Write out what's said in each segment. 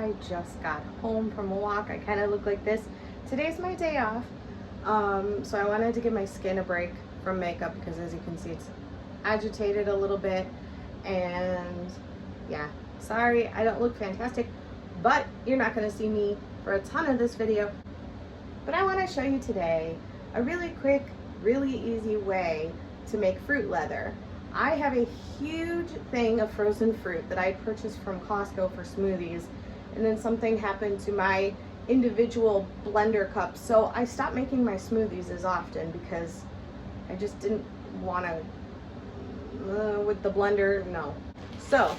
I just got home from a walk. I kind of look like this. Today's my day off, so I wanted to give my skin a break from makeup because, as you can see, it's agitated a little bit. And yeah, sorry I don't look fantastic, but you're not going to see me for a ton of this video. But I want to show you today a really quick, really easy way to make fruit leather. I have a huge thing of frozen fruit that I purchased from Costco for smoothies, and then something happened to my individual blender cups, so I stopped making my smoothies as often because I just didn't want to with the blender, no. So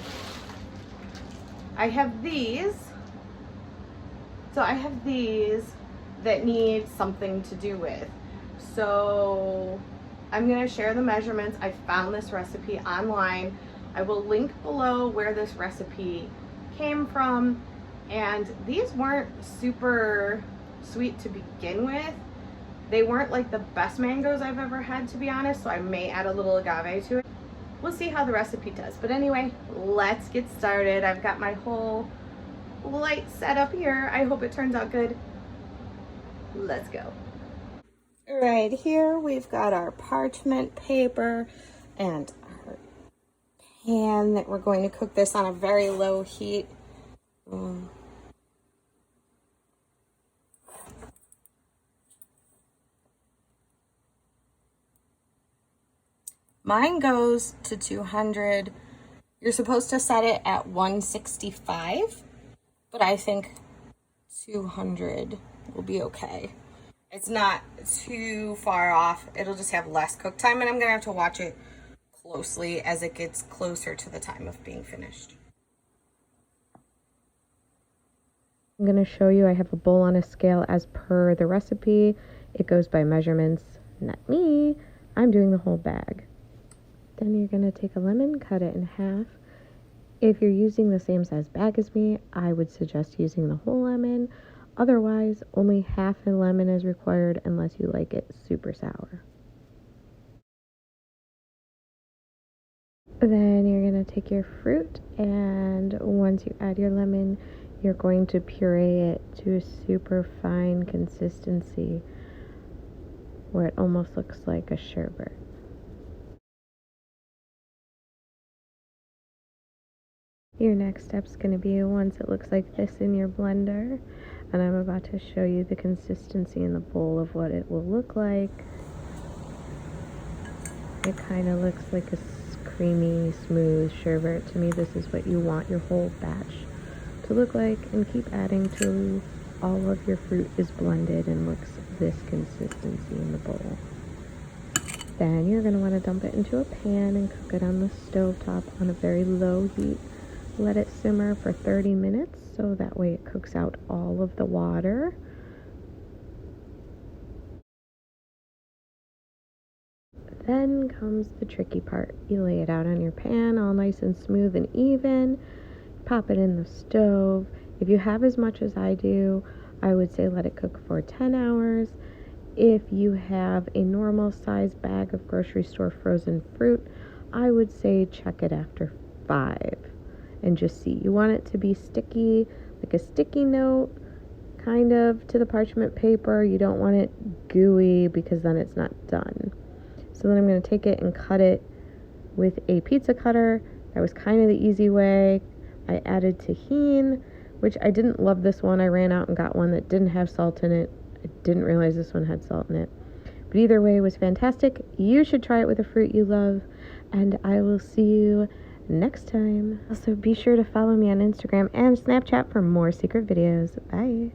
I have these that need something to do with. So I'm going to share the measurements. I found this recipe online. I will link below where this recipe came from. And these weren't super sweet to begin with. They weren't like the best mangoes I've ever had, to be honest, so I may add a little agave to it. We'll see how the recipe does. But anyway, let's get started. I've got my whole light set up here. I hope it turns out good. Let's go. Right here we've got our parchment paper and our pan that we're going to cook this on a very low heat. Mine goes to 200. You're supposed to set it at 165, but I think 200 will be okay. It's not too far off. It'll just have less cook time, and I'm gonna have to watch it closely as it gets closer to the time of being finished. I'm gonna show you, I have a bowl on a scale as per the recipe. It goes by measurements, not me. I'm doing the whole bag. Then you're gonna take a lemon, cut it in half. If you're using the same size bag as me, I would suggest using the whole lemon. Otherwise, only half a lemon is required unless you like it super sour. Then you're going to take your fruit, and once you add your lemon, you're going to puree it to a super fine consistency where it almost looks like a sherbet. Your next step's going to be, once it looks like this in your blender, and I'm about to show you the consistency in the bowl of what it will look like. It kind of looks like a creamy, smooth sherbet. To me, this is what you want your whole batch to look like, and keep adding till all of your fruit is blended and looks this consistency in the bowl. Then you're going to want to dump it into a pan and cook it on the stovetop on a very low heat. Let it simmer for 30 minutes so that way it cooks out all of the water. Then comes the tricky part. You lay it out on your pan all nice and smooth and even. Pop it in the stove. If you have as much as I do, I would say let it cook for 10 hours. If you have a normal size bag of grocery store frozen fruit, I would say check it after 5. And just see. You want it to be sticky, like a sticky note, kind of, to the parchment paper. You don't want it gooey because then it's not done. So then I'm going to take it and cut it with a pizza cutter. That was kind of the easy way. I added tahini, which I didn't love this one. I ran out and got one that didn't have salt in it. I didn't realize this one had salt in it. But either way, it was fantastic. You should try it with a fruit you love, and I will see you next time. Also, be sure to follow me on Instagram and Snapchat for more secret videos. Bye.